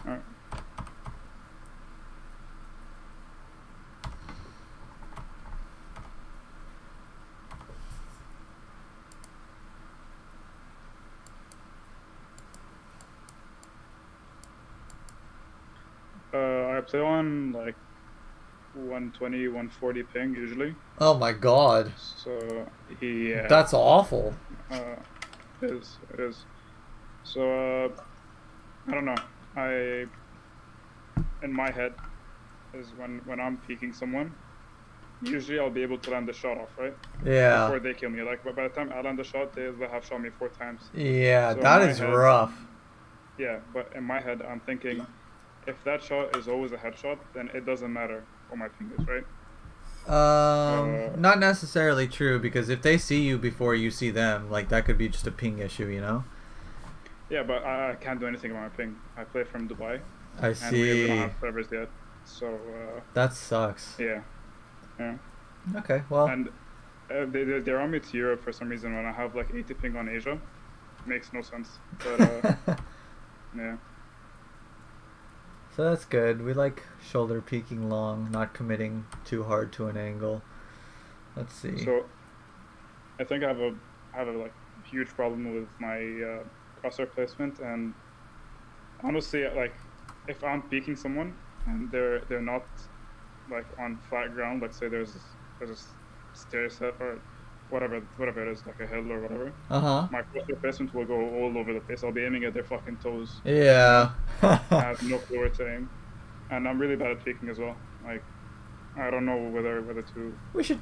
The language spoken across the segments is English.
Alright. I play on like 120, 140 ping usually. Oh my god. So yeah, That's awful. it is. So I don't know. I in my head is when I'm peeking someone. Usually I'll be able to land the shot off, right? Yeah. Before they kill me. Like, but by the time I land the shot, they'll have shot me 4 times. Yeah, So that is rough. Yeah, but in my head, I'm thinking, if that shot is always a headshot, then it doesn't matter what my ping is, right? Not necessarily true, because if they see you before you see them, like, that could be just a ping issue, you know? Yeah, but I can't do anything about my ping. I play from Dubai. I And we don't see. have servers yet. So, That sucks. yeah. Yeah. Okay, well. And they run me to Europe for some reason when I have like 80 ping on Asia. Makes no sense. But, yeah. So that's good. We like shoulder peeking long, not committing too hard to an angle. Let's see. So, I think I have a like huge problem with my crosshair placement, and honestly, like if I'm peeking someone and they're not like on flat ground, let's say there's a stair set or whatever it is, like a hill or whatever. My crosshair placement will go all over the place. I'll be aiming at their fucking toes. Yeah. I have no clue where to aim, and I'm really bad at peeking as well. Like, I don't know whether to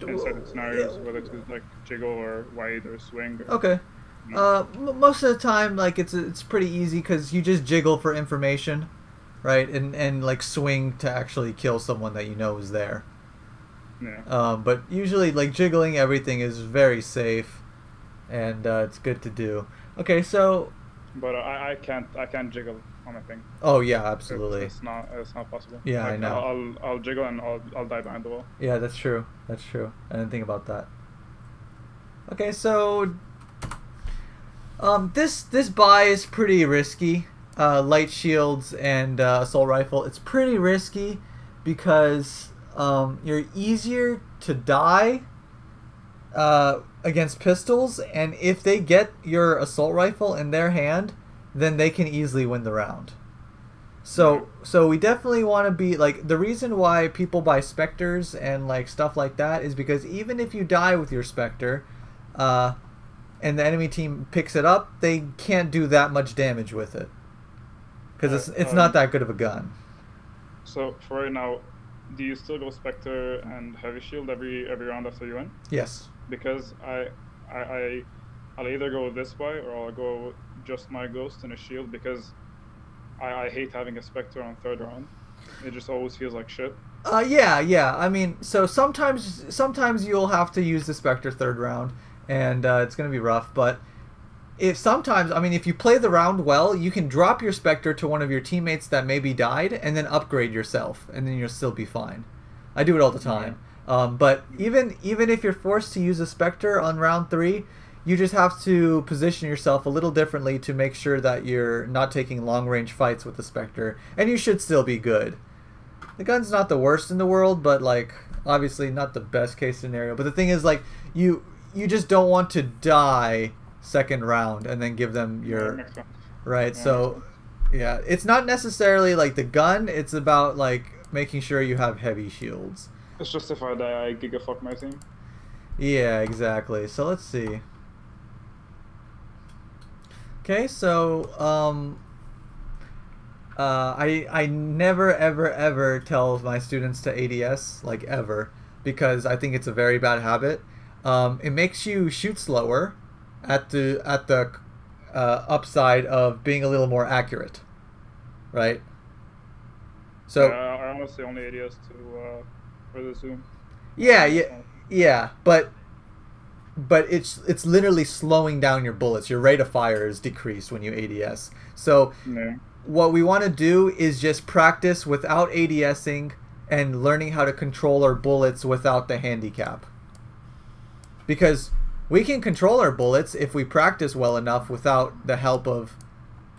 in certain scenarios whether to like jiggle or wide or swing. Or, okay. Most of the time, like it's pretty easy because you just jiggle for information, right? And like swing to actually kill someone that you know is there. Yeah. But usually, like jiggling everything is very safe, and it's good to do. Okay, so. But I can't jiggle on my thing. Oh yeah, absolutely. It's not possible. Yeah, like, I know. I'll jiggle and I'll die behind the wall. Yeah, that's true. That's true. I didn't think about that. Okay, so this buy is pretty risky. Light shields and assault rifle. It's pretty risky because you're easier to die against pistols, and if they get your assault rifle in their hand, then they can easily win the round. So we definitely want to be like, the reason why people buy Spectres and like stuff like that is because even if you die with your Spectre, and the enemy team picks it up, they can't do that much damage with it because it's not that good of a gun. So for right now, do you still go Spectre and Heavy Shield every round after you win? Yes. Because I'll either go this way or I'll go just my Ghost and a Shield, because I hate having a Spectre on third round. It just always feels like shit. Yeah. I mean, so sometimes you'll have to use the Spectre third round, and it's gonna be rough. But if you play the round well, you can drop your Spectre to one of your teammates that maybe died, and then upgrade yourself, and then you'll still be fine. I do it all the time. But even if you're forced to use a Spectre on round 3, you just have to position yourself a little differently to make sure that you're not taking long-range fights with the Spectre, and you should still be good. The gun's not the worst in the world, but like obviously not the best case scenario. But the thing is, like, you just don't want to die second round and then give them your right. So yeah, it's not necessarily like the gun, it's about like making sure you have heavy shields. It's just if I die, I gigafuck my team. Yeah, exactly. So let's see. Okay, so I never ever tell my students to ADS, like, ever, because I think it's a very bad habit. It makes you shoot slower at the upside of being a little more accurate, right? So I honestly only ADS to for the zoom. Yeah, but it's literally slowing down your bullets. Your rate of fire is decreased when you ADS. So what we want to do is just practice without ADSing and learning how to control our bullets without the handicap. Because we can control our bullets if we practice well enough without the help of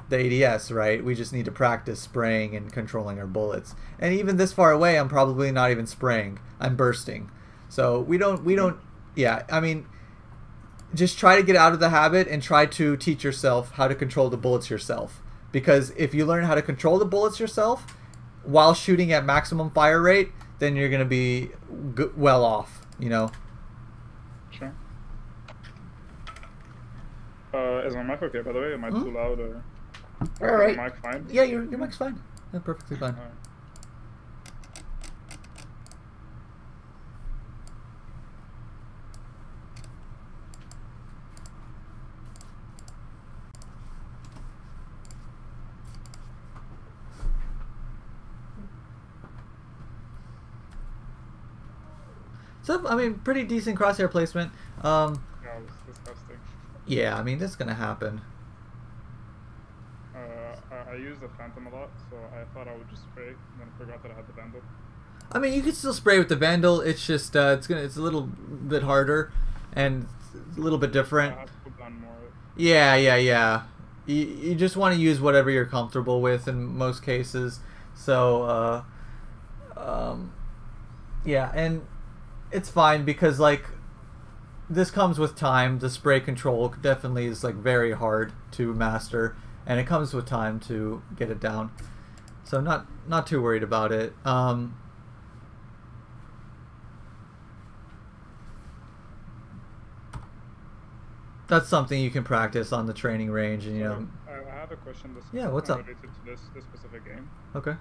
the ADS, right? We just need to practice spraying and controlling our bullets. And even this far away, I'm probably not even spraying. I'm bursting. So we don't, yeah, I mean, just try to get out of the habit and try to teach yourself how to control the bullets yourself. Because if you learn how to control the bullets yourself while shooting at maximum fire rate, then you're going to be well off, you know? Sure. Is my mic okay, by the way? Am I too loud or... All right. Is my mic fine? Yeah, your mic's fine. Yeah, perfectly fine. All right. So, I mean, pretty decent crosshair placement. Yeah, it was disgusting. Yeah, I mean, this is going to happen. I use the Phantom a lot, so I thought I would just spray, and then I forgot that I had the Vandal. I mean, you can still spray with the Vandal. It's just it's a little bit harder and a little bit different. I have to put down more. Yeah. You just want to use whatever you're comfortable with in most cases. So, yeah, and it's fine because like this comes with time. The spray control definitely is like very hard to master. And it comes with time to get it down, so not too worried about it. That's something you can practice on the training range, and you know. I have a question. Yeah, what's up? Related to this specific game. Okay.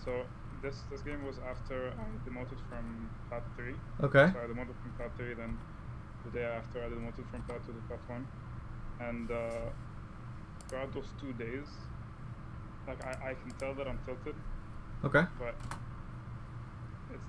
So this game was after I demoted from Plat 3. Okay. So I demoted from Plat 3, then the day after I demoted from Plat 2 to Plat 1, and throughout those 2 days, like I can tell that I'm tilted. Okay. But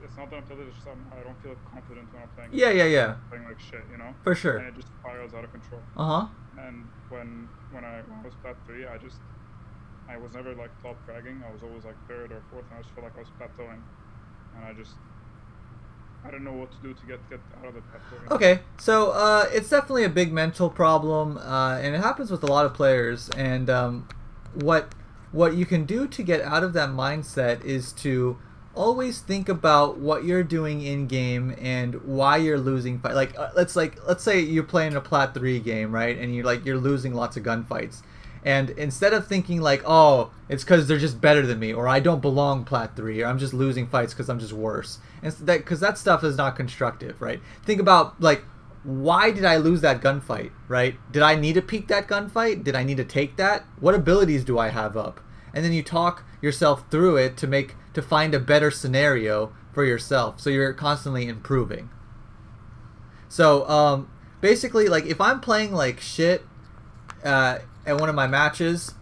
it's not that I'm tilted, it's just I don't feel confident when I'm playing. Yeah. Playing like shit, you know? For sure. And it just spirals out of control. Uh-huh. And when I was Plat 3, I was never like top fragging. I was always like 3rd or 4th, and I just felt like I was plateauing. And I don't know what to do to get out of the plateauing. Okay, so it's definitely a big mental problem, and it happens with a lot of players. And what you can do to get out of that mindset is to always think about what you're doing in game and why you're losing fight. Let's say you're playing a Plat 3 game, right? And you're losing lots of gunfights. And instead of thinking like, oh, it's because they're just better than me, or I don't belong Plat 3, or I'm just losing fights because I'm just worse, because that stuff is not constructive, right? Think about like, why did I lose that gunfight, right? Did I need to peek that gunfight? Did I need to take that? What abilities do I have up? And then you talk yourself through it to find a better scenario for yourself, so you're constantly improving. So basically, like if I'm playing like shit at one of my matches,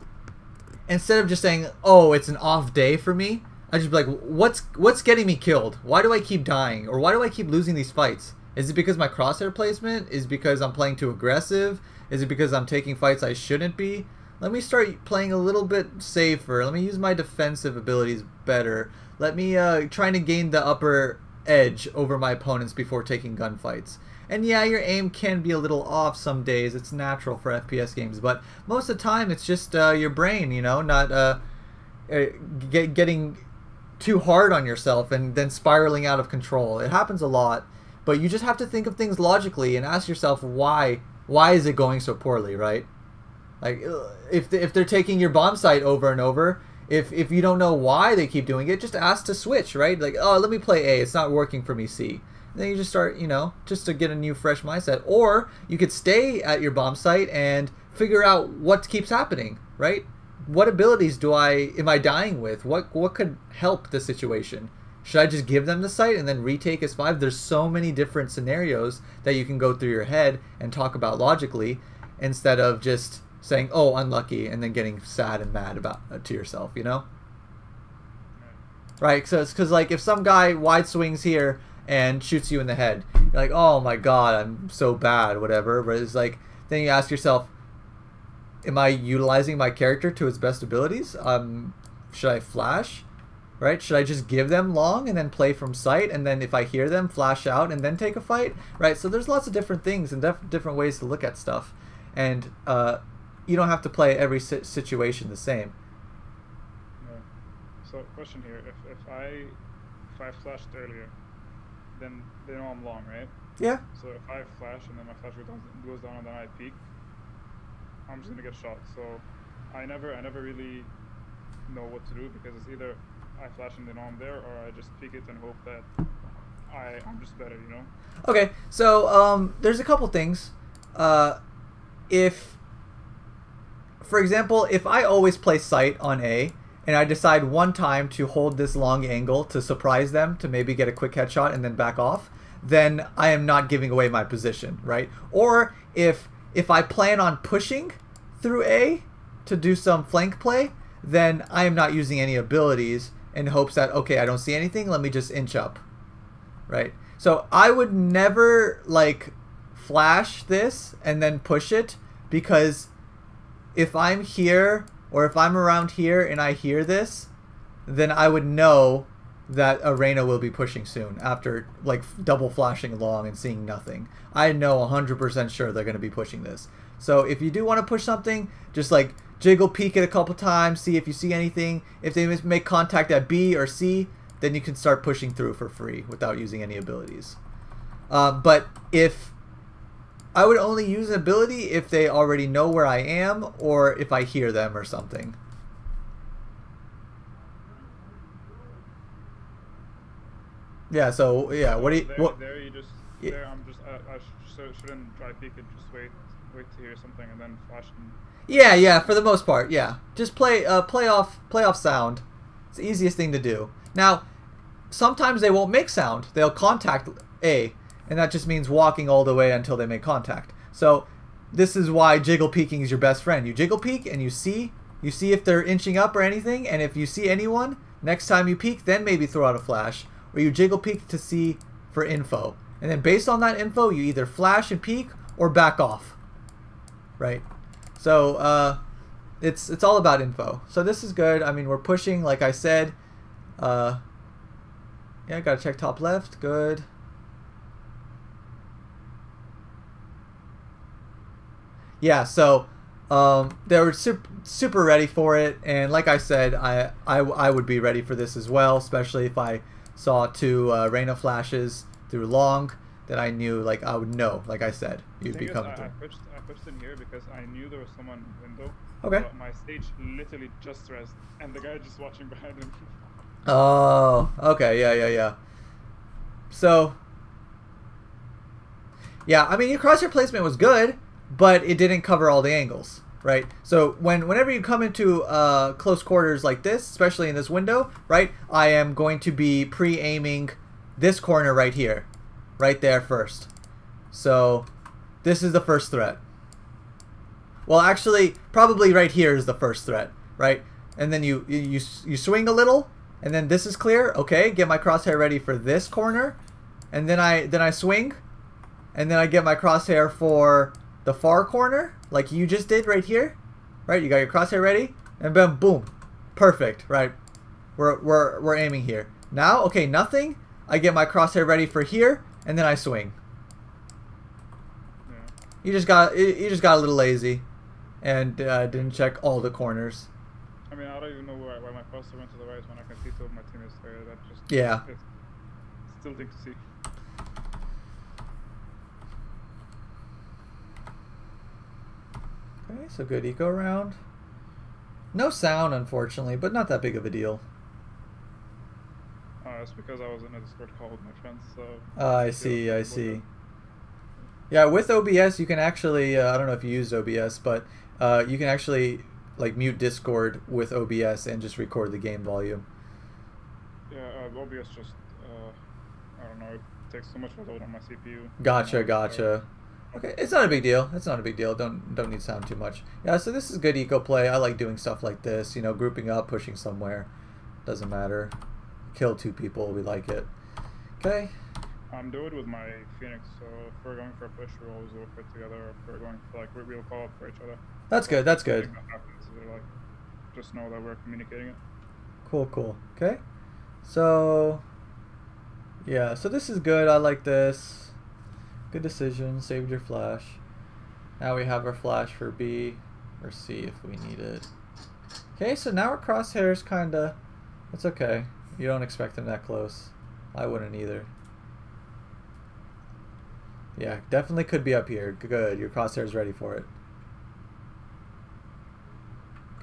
instead of just saying, oh, it's an off day for me, I just be like, what's getting me killed? Why do I keep dying? Or why do I keep losing these fights? Is it because my crosshair placement? Is it because I'm playing too aggressive? Is it because I'm taking fights I shouldn't be? Let me start playing a little bit safer. Let me use my defensive abilities better. Let me try to gain the upper edge over my opponents before taking gunfights. And yeah, your aim can be a little off some days. It's natural for FPS games, but most of the time it's just your brain, you know, not getting too hard on yourself and then spiraling out of control. It happens a lot, but you just have to think of things logically and ask yourself why is it going so poorly, right? Like if they're taking your bomb site over and over, if you don't know why they keep doing it, just ask to switch, right? Like, oh, let me play A. It's not working for me, C. Then you just start, you know, just to get a new fresh mindset. Or you could stay at your bomb site and figure out what keeps happening, right? What abilities am I dying with? What could help the situation? Should I just give them the site and then retake S5? There's so many different scenarios that you can go through your head and talk about logically, instead of just saying, oh, unlucky, and then getting sad and mad about to yourself, you know? Right, so it's because, like, if some guy wide swings here and shoots you in the head, you're like, oh my god, I'm so bad, whatever. But it's like, then you ask yourself, am I utilizing my character to its best abilities? Should I flash? Right? Should I just give them long and then play from sight, and then if I hear them, flash out and then take a fight? Right? So there's lots of different things and different ways to look at stuff. And you don't have to play every situation the same. No. So question here: if I flashed earlier, then they know I'm long, right? Yeah. So if I flash and then my flash goes down and then I peek, I'm just gonna get shot. So I never really know what to do, because it's either I flash and they know I'm there, or I just peek it and hope that I'm just better, you know? Okay, so there's a couple things. If, for example, if I always play sight on A, and I decide one time to hold this long angle to surprise them, to maybe get a quick headshot and then back off, then I am not giving away my position, right? Or if I plan on pushing through A to do some flank play, then I am not using any abilities in hopes that, okay, I don't see anything, let me just inch up, right? So I would never like flash this and then push it, because if I'm here or if I'm around here and I hear this, then I would know that a Reyna will be pushing soon after like double flashing long and seeing nothing. I know 100% sure they're going to be pushing this. So if you do want to push something, just like jiggle peek it a couple times, see if you see anything. If they make contact at B or C, then you can start pushing through for free without using any abilities. But if I would only use an ability if they already know where I am, or if I hear them or something. Yeah. So yeah. What do you? There you just. Yeah. There I'm just. I shouldn't try peek it. Just wait to hear something and then flash. Yeah. Yeah. For the most part, yeah. Just play off sound. It's the easiest thing to do. Now, sometimes they won't make sound. They'll contact A, and that just means walking all the way until they make contact. So this is why jiggle peeking is your best friend. You jiggle peek and you see if they're inching up or anything, and if you see anyone, next time you peek, then maybe throw out a flash, or you jiggle peek to see for info. And then based on that info, you either flash and peek or back off. Right? So it's all about info. So this is good. I mean, we're pushing, like I said. Yeah, gotta check top left. Good. Yeah, so they were super ready for it, and like I said, I would be ready for this as well, especially if I saw two Reyna flashes through long, that I knew, like, I would know, like I said, you'd be coming through. I pushed in here because I knew there was someone in the window. Okay. But my stage literally just rest, and the guy just watching behind him. Oh, okay, yeah. So, yeah, I mean, your crosshair placement was good, but it didn't cover all the angles, right? So whenever you come into close quarters like this, especially in this window, right, I am going to be pre-aiming this corner right here, right there first. So this is the first threat. Well, actually, probably right here is the first threat, right? And then you swing a little, and then this is clear. Okay, get my crosshair ready for this corner, and then I swing, and then I get my crosshair for the far corner, like you just did right here, right? You got your crosshair ready, and then boom, perfect, right? We're aiming here now. Okay, nothing. I get my crosshair ready for here, and then I swing. Yeah. You just got a little lazy, and didn't check all the corners. I mean, I don't even know why my crosshair went to the right when I can see two of my teammates there. That just it's still thing to see. Okay, so good eco round. No sound, unfortunately, but not that big of a deal. It's because I was in a Discord call with my friends, so... I see. Yeah, with OBS, you can actually, I don't know if you used OBS, but you can actually like mute Discord with OBS and just record the game volume. Yeah, OBS just, I don't know, it takes so much load on my CPU. Gotcha. Okay, it's not a big deal. Don't need sound too much. Yeah, so this is good eco play. I like doing stuff like this, you know, grouping up, pushing somewhere. Doesn't matter. Kill two people, we like it. Okay. I'm doing it with my Phoenix, so if we're going for a push, we'll always work it together. If we're going for, like, we'll call up for each other. That's good, that's good. That happens, like, just know that we're communicating it. Cool. Okay. So, yeah, so this is good. I like this. Good decision. Saved your flash. Now we have our flash for B. Or C if we need it. Okay, so now our crosshairs kinda... It's okay. You don't expect them that close. I wouldn't either. Yeah, definitely could be up here. Good, your crosshair's ready for it.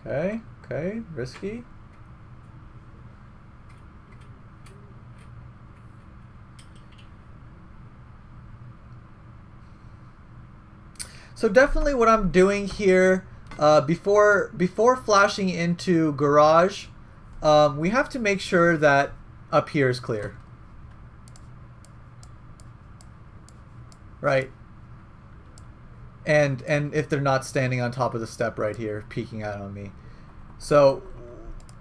Okay, okay, risky. So definitely what I'm doing here, before flashing into garage, we have to make sure that up here is clear. Right. And if they're not standing on top of the step right here, peeking out on me. So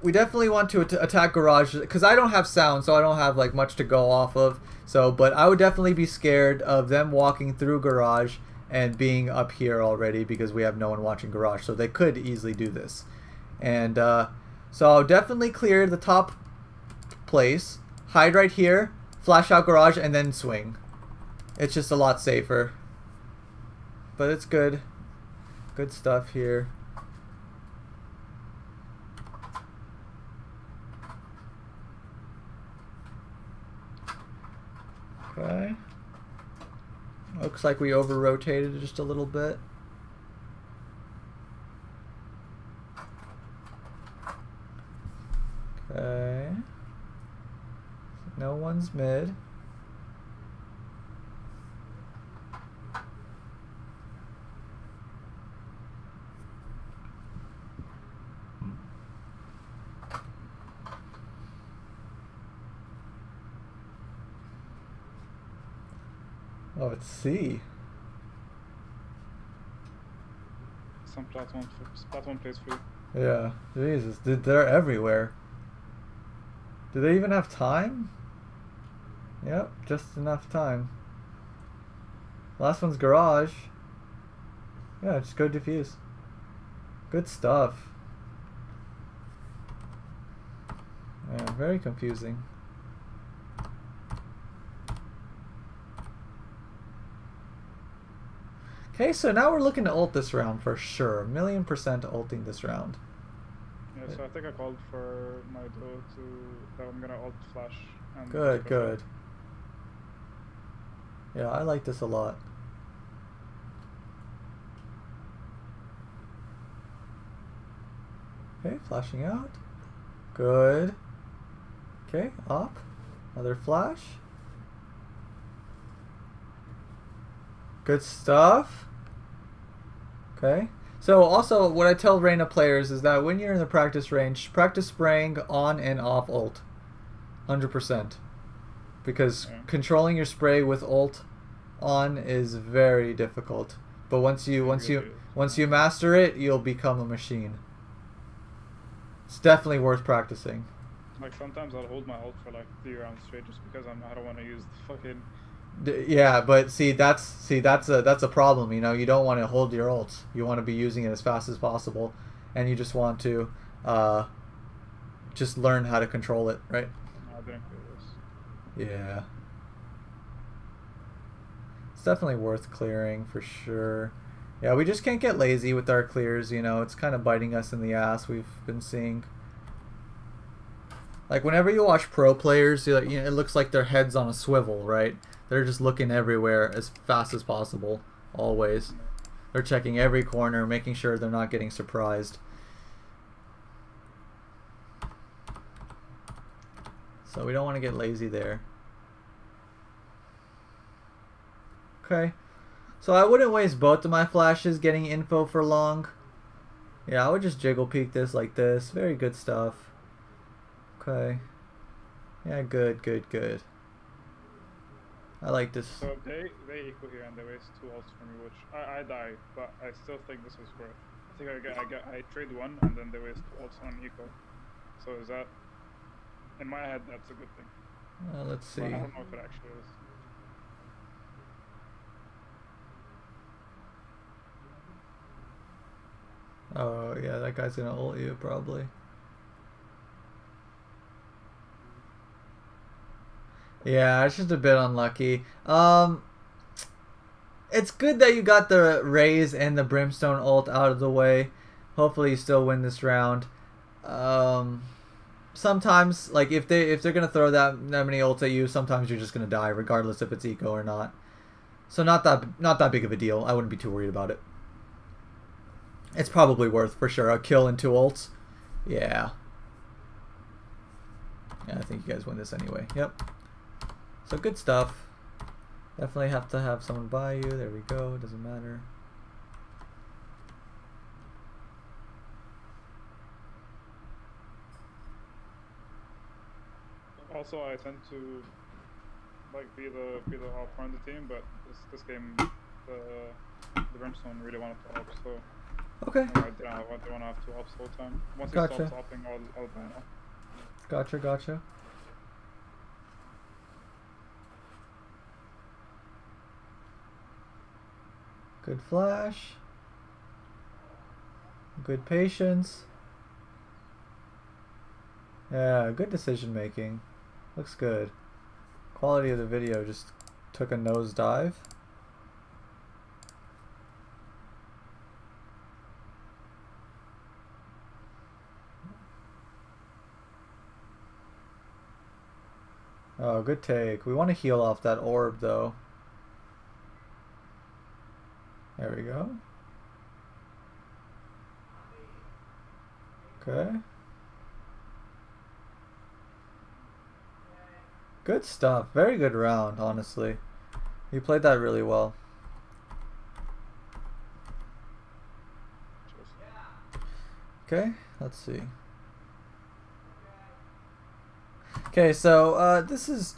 we definitely want to attack garage, because I don't have sound, so I don't have like much to go off of. So, but I would definitely be scared of them walking through garage and being up here already, because we have no one watching garage, so they could easily do this. And so I'll definitely clear the top place, hide right here, flash out garage, and then swing. It's just a lot safer, but it's good stuff here. Okay. Looks like we over-rotated just a little bit. Okay. No one's mid. Oh, it's C. Some platform plays free. Yeah, Jesus, they're everywhere. Do they even have time? Yep, just enough time. Last one's garage. Yeah, just go defuse. Good stuff. Yeah, very confusing. Okay, so now we're looking to ult this round for sure. 1,000,000% ulting this round. Yeah, so I think I called for my duo that I'm gonna ult flash. And Good, good. Yeah, I like this a lot. Okay, flashing out. Good. Okay, up. Another flash. Good stuff. Okay. So also what I tell Reyna players is that when you're in the practice range, practice spraying on and off ult. 100%. Because controlling your spray with ult on is very difficult. But once you master it, you'll become a machine. It's definitely worth practicing. Like sometimes I'll hold my ult for like 3 rounds straight just because I don't want to use the fucking. Yeah, but that's a problem. You know, you don't want to hold your ult. You want to be using it as fast as possible, and you just want to just learn how to control it, right? I didn't clear this. Yeah, it's definitely worth clearing for sure. Yeah, we just can't get lazy with our clears. You know, it's kind of biting us in the ass. We've been seeing. Like whenever you watch pro players, you know, it looks like their head's on a swivel, right? They're just looking everywhere as fast as possible, always. They're checking every corner, making sure they're not getting surprised. So we don't want to get lazy there. Okay. So I wouldn't waste both of my flashes getting info for long. Yeah, I would just jiggle peek this like this. Very good stuff. Okay. Yeah, good, good, good. I like this. So they equal here and they waste 2 ults for me, which I die, but I still think this was worth. I think I trade 1 and then they waste 2 ults on equal. So is that, in my head, that's a good thing. Let's see. But I don't know if it actually is. Oh yeah, that guy's gonna ult you probably. Yeah, it's just a bit unlucky. It's good that you got the Raze and the Brimstone ult out of the way. Hopefully you still win this round. Sometimes, like if they're gonna throw that many ults at you, sometimes you're just gonna die, regardless if it's eco or not. So not that big of a deal. I wouldn't be too worried about it. It's probably worth for sure a kill and 2 ults. Yeah. Yeah, I think you guys win this anyway. Yep. So good stuff. Definitely have to have someone by you. There we go. Doesn't matter. Also, I tend to like be the op on the team, but this game the Brimstone really wanted to op, so okay. I didn't want to have 2 ops the whole time. Once he stops opping, I'll ban off. Gotcha. Good flash. Good patience. Yeah, good decision making. Looks good. Quality of the video just took a nosedive. Oh, good take. We want to heal off that orb though. There we go. Okay. Good stuff. Very good round, honestly. You played that really well. Okay, let's see. Okay, so this is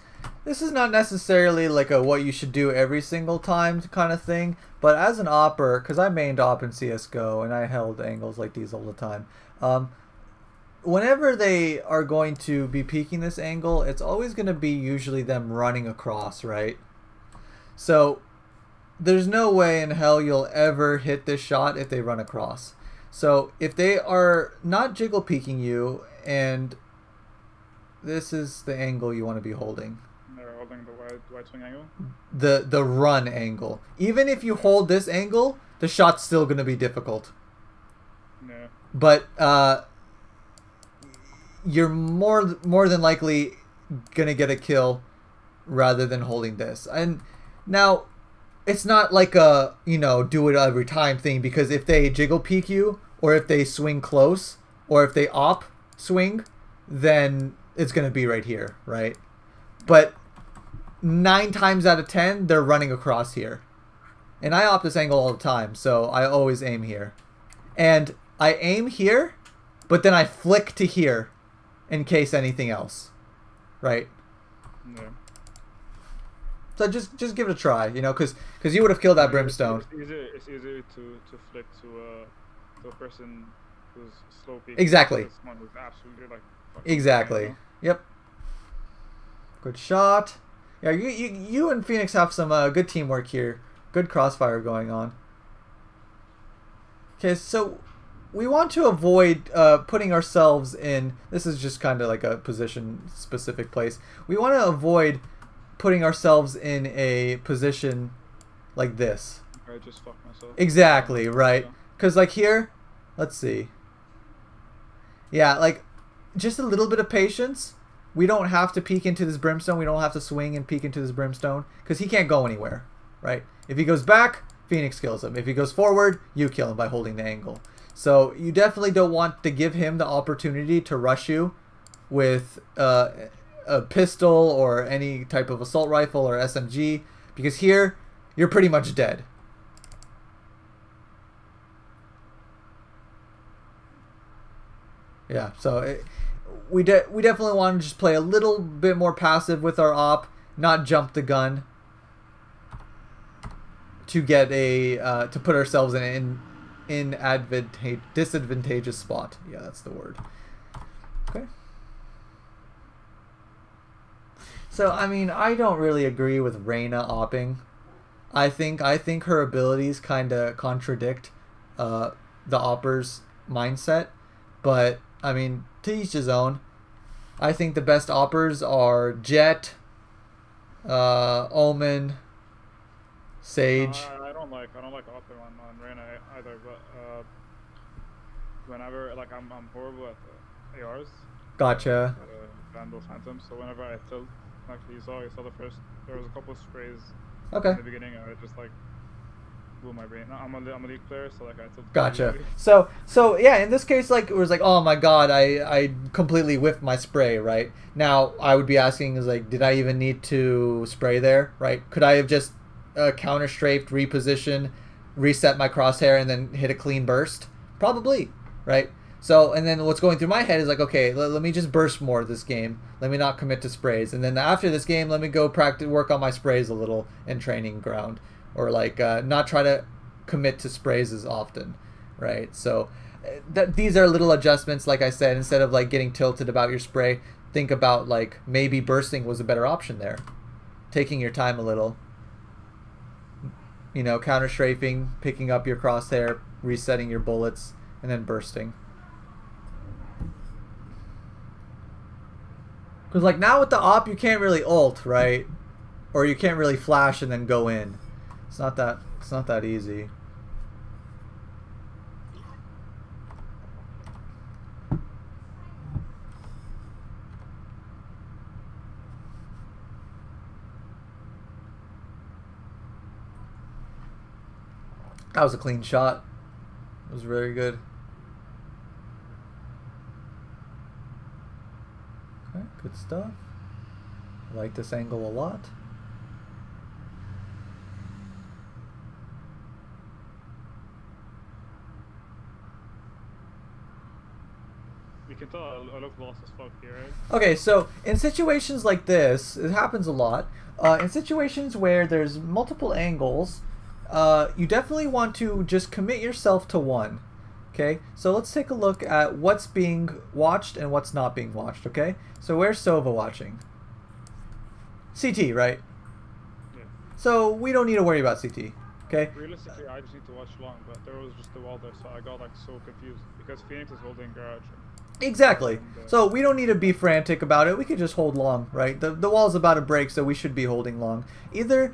not necessarily like a what you should do every single time kind of thing, but as an opper, because I mained op in CSGO and I held angles like these all the time, whenever they are going to be peeking this angle, it's always going to be usually them running across, right? So there's no way in hell you'll ever hit this shot if they run across. So if they are not jiggle peeking you, and this is the angle you want to be holding. They're holding the wide swing angle? The run angle. Even if you hold this angle, the shot's still going to be difficult. Yeah. But you're more than likely gonna get a kill rather than holding this. And now it's not like a, you know, do it every time thing, because if they jiggle peek you, or if they swing close, or if they op swing, then it's gonna be right here, right? But 9 times out of 10 they're running across here, and I op this angle all the time, so I always aim here, and I aim here, but then I flick to here in case anything else, right? Yeah. So just give it a try, you know, because you would have killed that Brimstone. It's easier to flick to a person who's slow peeking. Exactly. Someone who's absolutely like. Exactly. Yep. Good shot. Yeah, you and Phoenix have some good teamwork here. Good crossfire going on. Okay, so we want to avoid putting ourselves in, this is just kind of like a position specific place. We want to avoid putting ourselves in a position like this. I just fucked myself. Exactly, right. Because like here, let's see. Yeah, like just a little bit of patience. We don't have to peek into this Brimstone. We don't have to swing and peek into this Brimstone, because he can't go anywhere, right? If he goes back, Phoenix kills him. If he goes forward, you kill him by holding the angle. So you definitely don't want to give him the opportunity to rush you with a pistol or any type of assault rifle or SMG, because here you're pretty much dead. Yeah, so we definitely want to just play a little bit more passive with our op, not jump the gun to get a to put ourselves in disadvantageous spot. Yeah, that's the word. Okay. So I mean, I don't really agree with Reyna opping. I think her abilities kind of contradict the opper's mindset, but I mean, to each his own. I think the best oppers are Jet, Omen, Sage. I don't like opping on Reyna either, but whenever like I'm horrible at ARs, Gotcha. Vandal Phantom. So whenever I tilt, like you saw the first, there was a couple of sprays Okay. in the beginning, and it just like blew my brain. I'm a league player, so like I tilted. Gotcha. So yeah, in this case, like it was like, oh my god, I completely whiffed my spray. Right now, I would be asking is like, did I even need to spray there? Right? Could I have just counter strafed, reposition, reset my crosshair, and then hit a clean burst? Probably. Right. So, and then what's going through my head is like, okay, let me just burst more this game. Let me not commit to sprays. And then after this game, let me go work on my sprays a little in training ground. Or like not try to commit to sprays as often, right? So these are little adjustments, like I said, instead of like getting tilted about your spray, think about like maybe bursting was a better option there. Taking your time a little. You know, counter strafing, picking up your crosshair, resetting your bullets, and then bursting. Because like now with the op, you can't really ult, right? Or you can't really flash and then go in. It's not that easy. That was a clean shot. It was very good. Okay, good stuff. I like this angle a lot. You can tell I look lost as fuck here, right? Okay, so in situations like this, it happens a lot. In situations where there's multiple angles, you definitely want to just commit yourself to one. Okay, so let's take a look at what's being watched and what's not being watched. Okay, so where's Sova watching? CT, right? Yeah. So we don't need to worry about CT. Okay. Realistically, I just need to watch long, but there was just the wall there, so I got like so confused because Phoenix is holding garage. Exactly. So we don't need to be frantic about it. We could just hold long, right? The wall's about to break, so we should be holding long. Either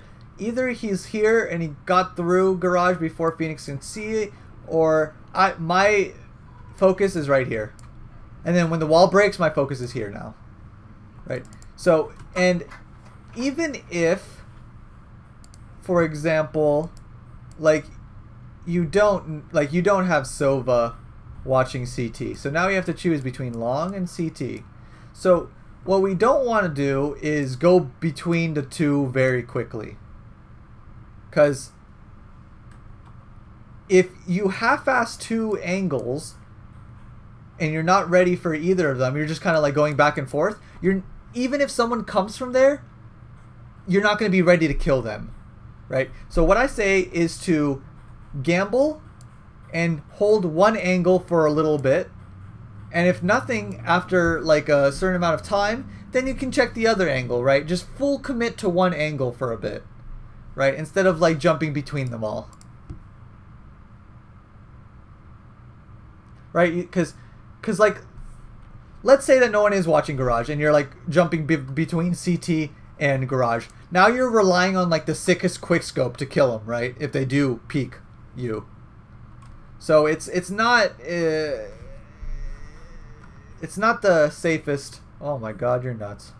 he's here and he got through garage before Phoenix can see it, or my focus is right here. And then when the wall breaks, my focus is here now. Right? So, and even if, for example, like you don't have Sova watching CT. So now we have to choose between long and CT. So what we don't want to do is go between the two very quickly. Because if you half-ass two angles and you're not ready for either of them, you're just kind of like going back and forth, even if someone comes from there, you're not going to be ready to kill them. Right? So what I say is to gamble and hold one angle for a little bit, and if nothing after like a certain amount of time, then you can check the other angle, right? Just full commit to one angle for a bit, right? Instead of like jumping between them all, right? Because like, let's say that no one is watching garage and you're like jumping between CT and garage. Now you're relying on like the sickest quick scope to kill them, right? If they do peek you. So it's not the safest. Oh my god, you're nuts.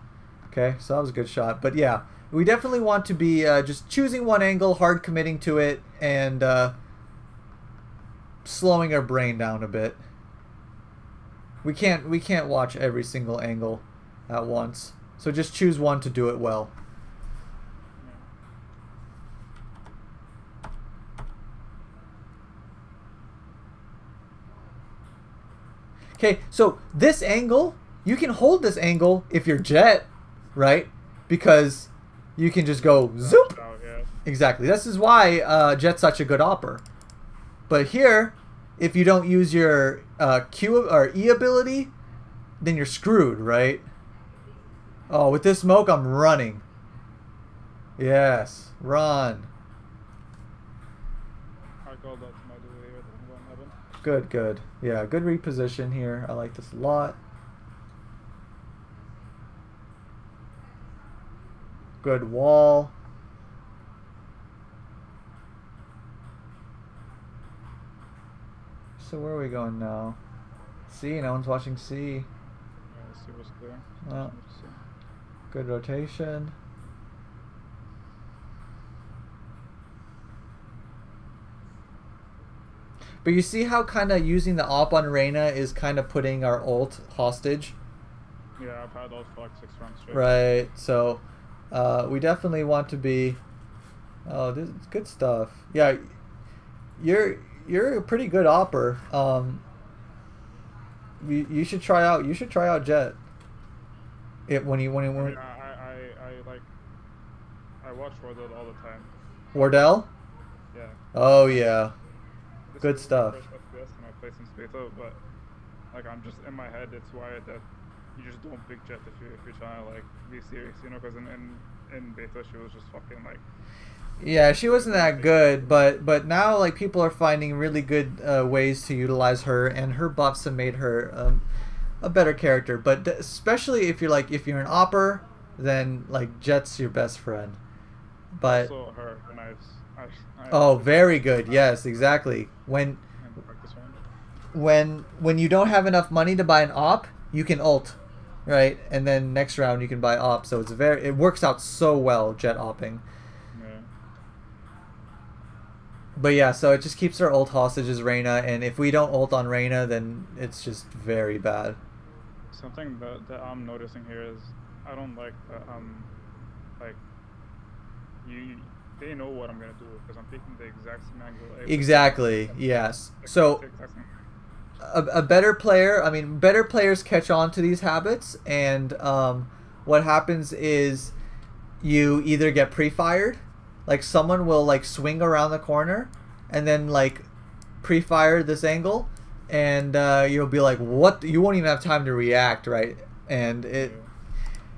Okay, so that was a good shot. But yeah, we definitely want to be just choosing one angle, hard committing to it, and slowing our brain down a bit. We can't watch every single angle at once. So just choose one to do it well. Okay, so this angle, you can hold this angle if you're Jet, right? Because you can just go zoop. Exactly. This is why Jet's such a good opper. But here, if you don't use your Q or E ability, then you're screwed, right? Oh, with this smoke, I'm running. Yes, run. I called that to my dude here. Good, good. Yeah, good reposition here. I like this a lot. Good wall. So where are we going now? C. No one's watching C. Yeah, C was clear. Well, good rotation. But you see how kind of using the op on Reyna is kind of putting our ult hostage? Yeah, I've had ult for like 6 rounds straight. Right, so we definitely want to be... Oh, this is good stuff. Yeah, you're a pretty good opper. You should try out Jet. When Yeah, I watch Wardell all the time. Wardell? Yeah. Oh yeah. This Good is stuff. My first FPS and I play since beta, but like I'm just in my head it's wired that you just don't pick Jet if you're trying to like be serious, you know, because in beta she was just fucking like. Yeah, she wasn't that good, but now like people are finding really good ways to utilize her, and her buffs have made her a better character. But especially if you're an opper, then like Jet's your best friend. But also her knives. Oh, very good. Yes, exactly. When you don't have enough money to buy an op, you can ult, right? And then next round you can buy op. So it works out so well, Jet opping. But yeah, so it just keeps our ult hostage as Reyna, and if we don't ult on Reyna, then it's just very bad. Something that I'm noticing here is I don't like that like they know what I'm gonna do because I'm picking the exact same angle. Exactly. Yes. So a better player, I mean, better players catch on to these habits, and what happens is you either get pre-fired. Like someone will like swing around the corner and then like pre-fire this angle, and you'll be like, what? You won't even have time to react, right? And it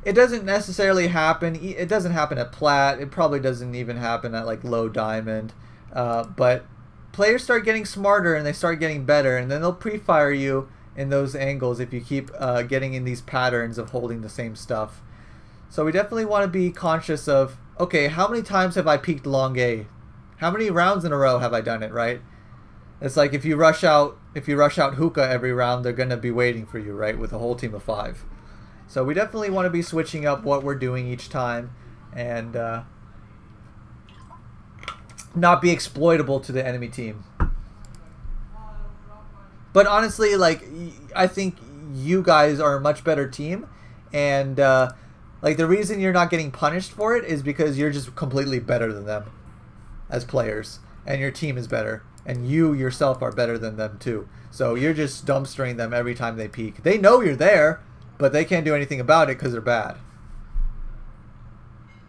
doesn't necessarily happen. It doesn't happen at plat. It probably doesn't even happen at like low diamond. But players start getting smarter and they start getting better, and then they'll pre-fire you in those angles if you keep getting in these patterns of holding the same stuff. So we definitely want to be conscious of, okay, how many times have I peeked long A? How many rounds in a row have I done it, right? It's like if you rush out hookah every round, they're gonna be waiting for you, right? With a whole team of 5. So we definitely want to be switching up what we're doing each time, and not be exploitable to the enemy team. But honestly, like, I think you guys are a much better team, and like the reason you're not getting punished for it is because you're just completely better than them as players, and your team is better, and you yourself are better than them too. So you're just dumpstering them every time they peek. They know you're there, but they can't do anything about it because they're bad.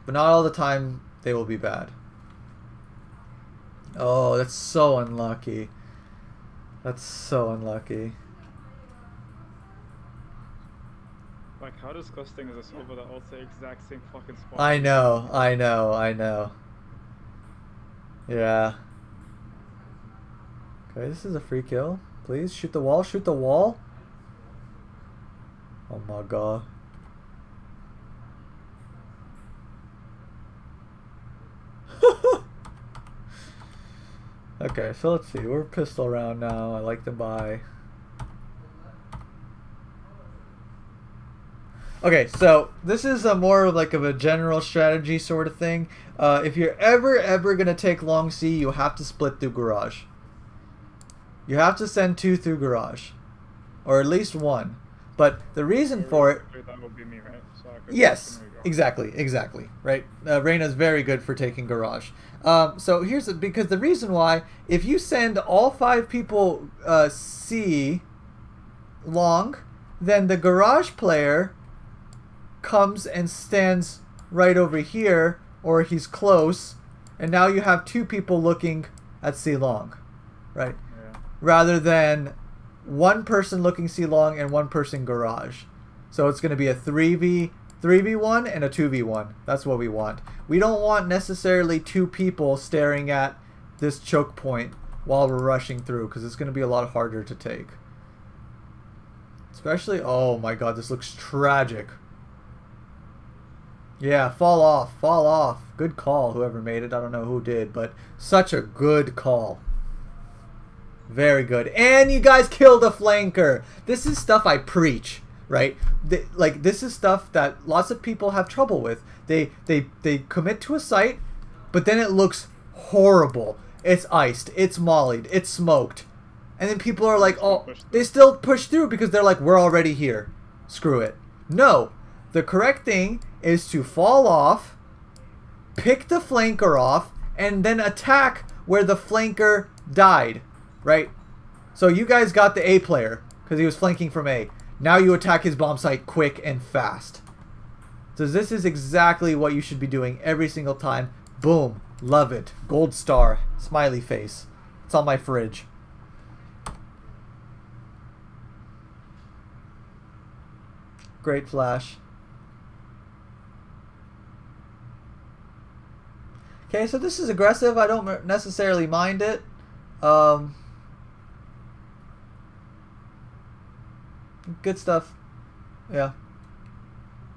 But not all the time they will be bad. Oh, that's so unlucky. That's so unlucky. Like, how disgusting is this over that all the exact same fucking spot? I know. Yeah. Okay, this is a free kill. Please, shoot the wall, shoot the wall. Oh my god. Okay, so let's see. We're pistol round now. I like to buy. Okay, so this is a more like of a general strategy sort of thing. If you're ever gonna take long C, you have to split through garage. You have to send 2 through garage, or at least 1. But the reason for it, that would be me, right? So yes, exactly, right. Reyna's very good for taking garage. So here's because the reason why, if you send all 5 people C long, then the garage player comes and stands right over here, or he's close, and now you have 2 people looking at C long, right? Yeah. Rather than 1 person looking C long and 1 person garage. So it's going to be a 3v1 and a 2v1. That's what we want. We don't want necessarily 2 people staring at this choke point while we're rushing through, because it's going to be a lot harder to take. Especially, oh my god, this looks tragic. Yeah, fall off. Good call, whoever made it. I don't know who did, but such a good call. Very good. And you guys killed a flanker. This is stuff I preach, right? Like, this is stuff that lots of people have trouble with. They commit to a site, but then it looks horrible. It's iced. It's mollied. It's smoked. And then people are like, oh, they still push through because they're like, we're already here. Screw it. No. The correct thing is to fall off, pick the flanker off, and then attack where the flanker died, right? So you guys got the A player because he was flanking from A. Now you attack his bomb site quick and fast. So this is exactly what you should be doing every single time. Boom. Love it. Gold star. Smiley face. It's on my fridge. Great flash. Okay, so this is aggressive. I don't necessarily mind it. Good stuff. Yeah.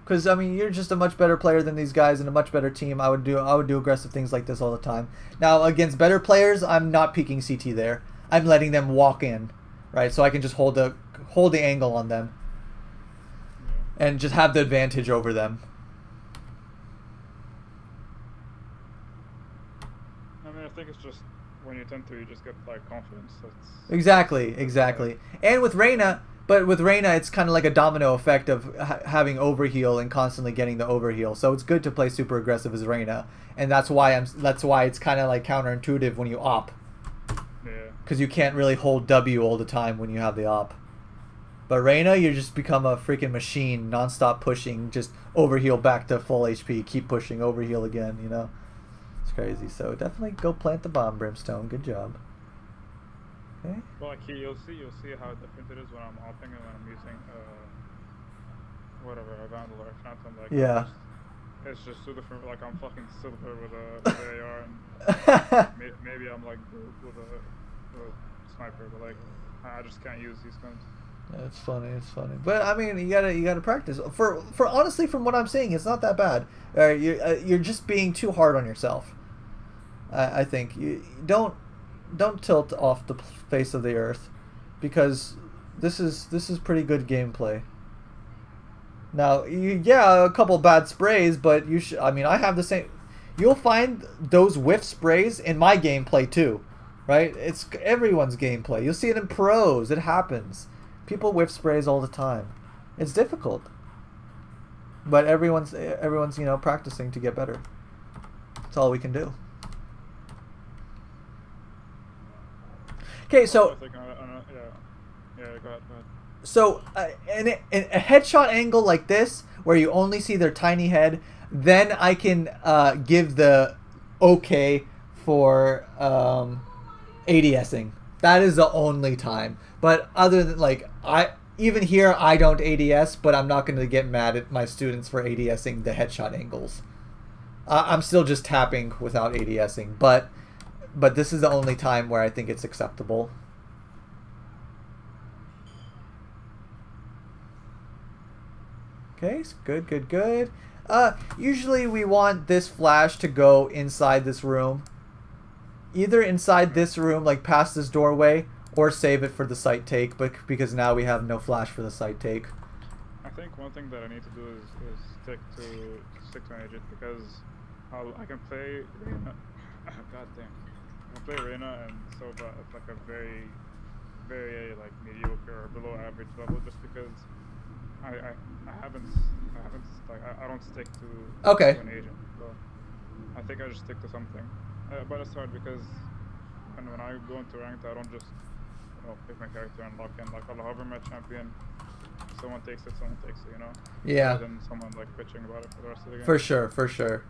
Because I mean, you're just a much better player than these guys and a much better team. I would do aggressive things like this all the time. Now against better players, I'm not peeking CT there. I'm letting them walk in, right? So I can just hold the angle on them and just have the advantage over them. I mean, I think it's just when you tend to, you just get like confidence. Exactly. And with Reyna. But with Reyna, it's kind of like a domino effect of having overheal and constantly getting the overheal. So it's good to play super aggressive as Reyna, and that's why it's kind of like counterintuitive when you op. Yeah. Because you can't really hold W all the time when you have the op. But Reyna, you just become a freaking machine, non-stop pushing, just overheal back to full HP, keep pushing, overheal again. You know, it's crazy. So definitely go plant the bomb, Brimstone. Good job. Okay. Well, like you'll see how different it is when I'm opping and when I'm using whatever a vandal or a phantom. Like yeah, it's just so different. Like I'm fucking silver with a AR, and maybe I'm like with a sniper, but like I just can't use these guns. Yeah, it's funny. But I mean, you gotta practice. For honestly, from what I'm seeing, it's not that bad. You're just being too hard on yourself. I think you don't tilt off the face of the earth, because this is pretty good gameplay. Now, a couple bad sprays, but you should. I mean, I have the same. You'll find those whiff sprays in my gameplay too, right? It's everyone's gameplay. You'll see it in pros. It happens. People whiff sprays all the time. It's difficult, but everyone's practicing to get better. That's all we can do. Okay, so yeah, go ahead. So in a headshot angle like this, where you only see their tiny head, then I can give the okay for ADSing. That is the only time. But other than even here I don't ADS, but I'm not going to get mad at my students for ADSing the headshot angles. I'm still just tapping without ADSing, but this is the only time where I think it's acceptable. Okay, good. Usually we want this flash to go inside this room. Either inside this room, like past this doorway, or save it for the site take, but because now we have no flash for the site take. I think one thing that I need to do is stick to an agent, because I can play Reyna. God damn. I can play Reyna and Sova at like a very, very like mediocre or below average level, just because I don't stick to an agent. So I think I just stick to something. But it's hard because when I go into ranked, I don't just pick my character and lock in. Like I'll hover my champion. Someone takes it, you know. Yeah. Rather than someone like bitching about it for the rest of the game. For sure.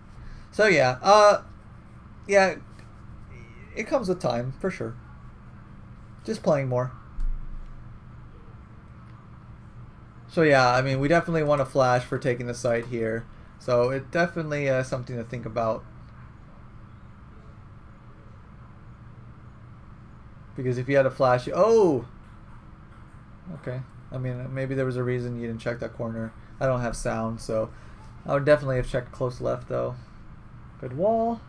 So yeah, yeah, it comes with time for sure. Just playing more. So yeah, I mean, we definitely want a flash for taking the site here. So it definitely something to think about. Because if you had a flash, okay. I mean, maybe there was a reason you didn't check that corner. I don't have sound, so I would definitely have checked close left though. Good wall.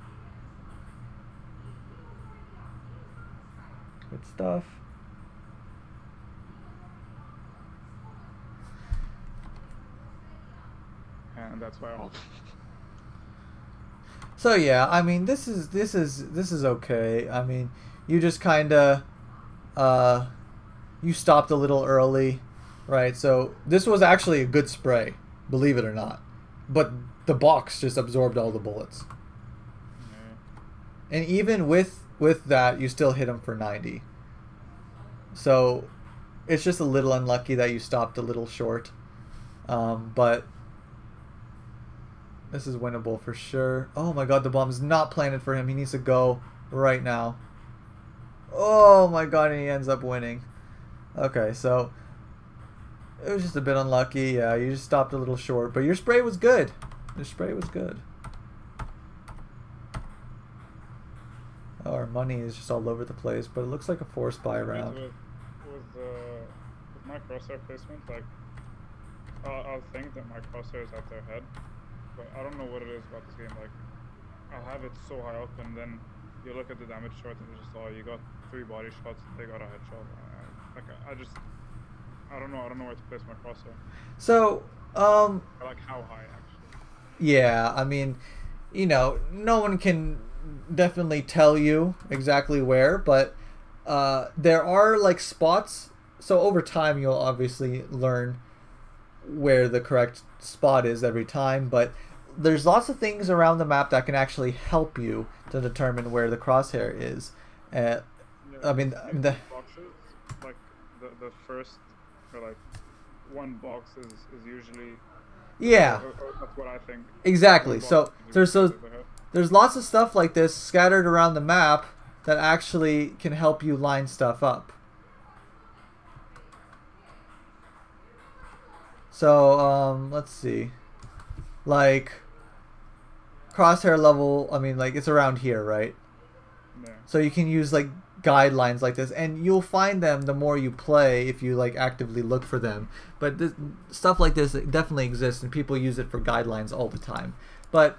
Good stuff. and that's why I'll. So yeah, I mean, this is okay. I mean, you just kind of you stopped a little early, right? So this was actually a good spray, believe it or not. But the box just absorbed all the bullets. And even with that, you still hit him for 90. So it's just a little unlucky that you stopped a little short. But this is winnable for sure. Oh my god, the bomb's not planted for him. He needs to go right now. Oh my god, and he ends up winning. Okay, so it was just a bit unlucky. Yeah, you just stopped a little short. But your spray was good. Your spray was good. Oh, our money is just all over the place, but it looks like a forced buy round. With my crosshair placement, like, I'll think that my crosshair is at their head, but I don't know what it is about this game. Like, I'll have it so high up, and then you look at the damage chart, and it's just, oh, you got 3 body shots, they got a headshot. I don't know where to place my crosshair. So, Like, how high, actually? Yeah, I mean, you know, no one can definitely tell you exactly where, but there are like spots. So over time you'll obviously learn where the correct spot is every time, but there's lots of things around the map that can actually help you to determine where the crosshair is. I mean, the boxes, like the first, or like one box is usually, yeah, that's what I think. Exactly. So there's lots of stuff like this scattered around the map that actually can help you line stuff up. So let's see, like crosshair level, I mean, like it's around here, right? Yeah. So you can use like guidelines like this, and you'll find them the more you play if you like actively look for them. But stuff like this definitely exists, and people use it for guidelines all the time. But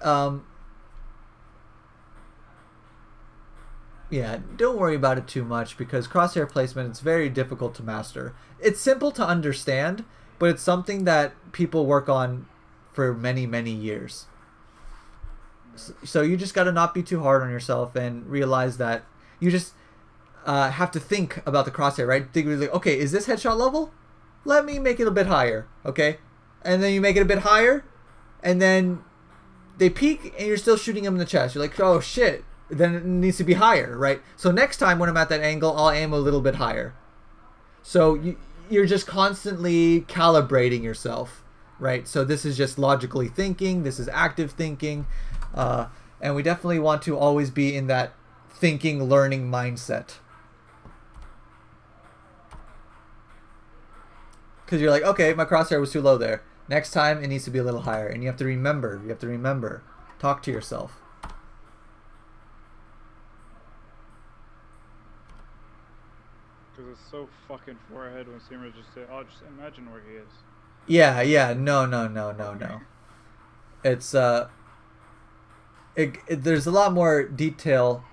yeah, don't worry about it too much, because crosshair placement, it's very difficult to master. It's simple to understand, but it's something that people work on for many, many years. So you just got to not be too hard on yourself and realize that you just have to think about the crosshair, right? Think like, okay, is this headshot level? Let me make it a bit higher, okay? And then you make it a bit higher, and then they peek, and you're still shooting them in the chest. You're like, oh shit, then it needs to be higher, right? So next time when I'm at that angle, I'll aim a little bit higher. So you're just constantly calibrating yourself, right? So this is just logically thinking. This is active thinking. And we definitely want to always be in that thinking, learning mindset. Because you're like, okay, my crosshair was too low there. Next time, it needs to be a little higher. And you have to remember. You have to remember. Talk to yourself. Because it's so fucking forehead when streamers just say, oh, just imagine where he is. Yeah, yeah. No. It's, there's a lot more detail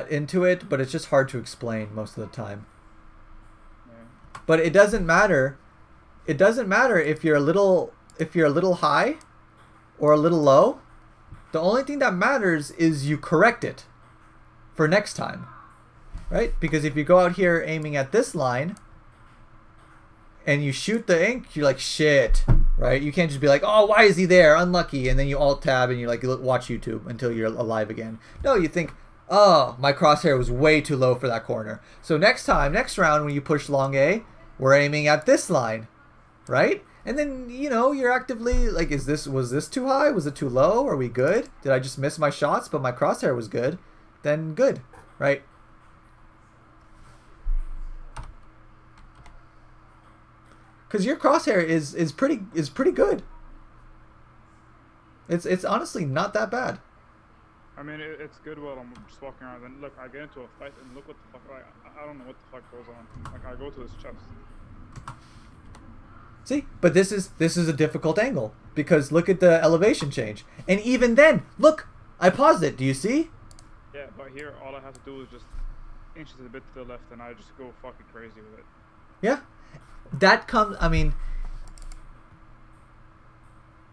into it, but it's just hard to explain most of the time. Yeah. But it doesn't matter. It doesn't matter if you're a little high or a little low. The only thing that matters is you correct it for next time, right? Because if you go out here aiming at this line and you shoot the ink, you're like, shit, right? You can't just be like, oh, why is he there? Unlucky. And then you alt tab and you like watch YouTube until you're alive again. No, you think, oh, my crosshair was way too low for that corner. So next round when you push long A, we're aiming at this line, right? And then, you know, you're actively like, was this too high? Was it too low? Are we good? Did I just miss my shots, but my crosshair was good? Then good, right? Because your crosshair is pretty good. It's honestly not that bad. I mean, it's good while I'm just walking around. And look, I get into a fight, and look what the fuck. I don't know what the fuck goes on. Like, I go to his chest. See, but this is a difficult angle, because look at the elevation change, and even then, look, I paused it. Do you see? Yeah, but here all I have to do is just inch it a bit to the left, and I just go fucking crazy with it. Yeah, that comes. I mean,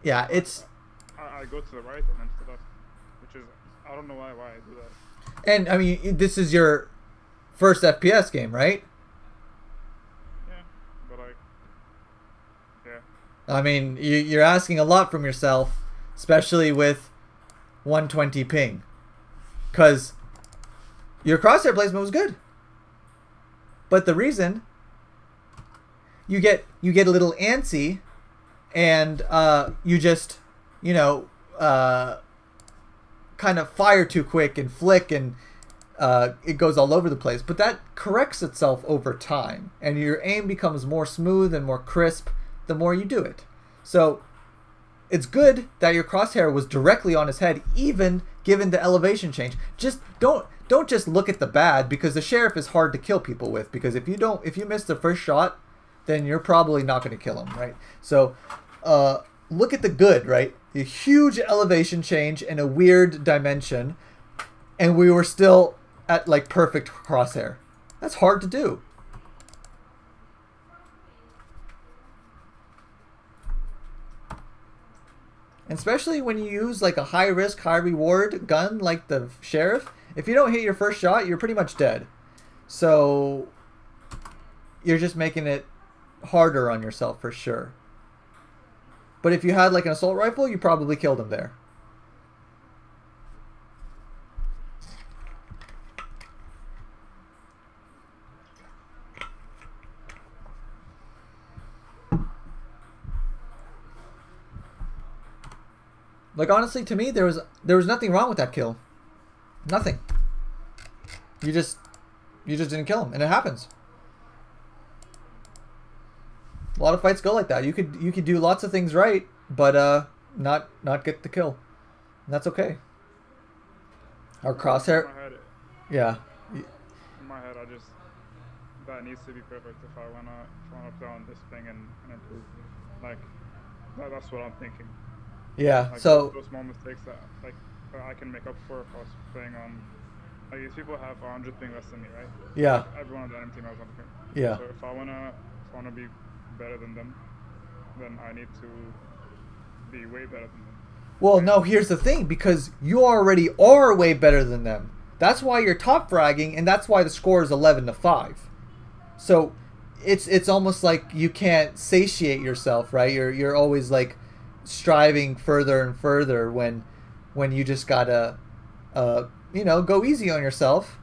yeah, it's I go to the right and then to the left, which is I don't know why I do that. And I mean, this is your first FPS game, right? Yeah, but like, yeah. I mean, you're asking a lot from yourself, especially with 120 ping, because your crosshair placement was good. But the reason you get a little antsy, and you just kind of fire too quick and flick, and it goes all over the place. But that corrects itself over time, and your aim becomes more smooth and more crisp the more you do it. So it's good that your crosshair was directly on his head, even given the elevation change. Just don't just look at the bad, because the sheriff is hard to kill people with, because if you miss the first shot, then you're probably not going to kill him, right? So look at the good, right? A huge elevation change and a weird dimension, and we were still at like perfect crosshair. That's hard to do. And especially when you use like a high risk, high reward gun like the sheriff, if you don't hit your first shot, you're pretty much dead. So you're just making it harder on yourself for sure. But if you had like an assault rifle, you probably killed him there. Like honestly, to me, there was nothing wrong with that kill. Nothing. You just didn't kill him, and it happens. A lot of fights go like that. You could do lots of things right, but not get the kill. And that's okay. Our crosshair. In my head, yeah. In my head, that needs to be perfect if I wanna play on this thing and improve. Like that's what I'm thinking. Yeah. Like, so those small mistakes that I can make up for if I was playing on. Like these people have 100 ping less than me, right? Yeah. Like, everyone on the enemy team has 100 ping. Yeah. So if I wanna be better than them, then I need to be way better than them. Well, no, here's the thing, because you already are way better than them. That's why you're top fragging, and that's why the score is 11-5. So it's almost like you can't satiate yourself, right? You're always like striving further and further when you just gotta go easy on yourself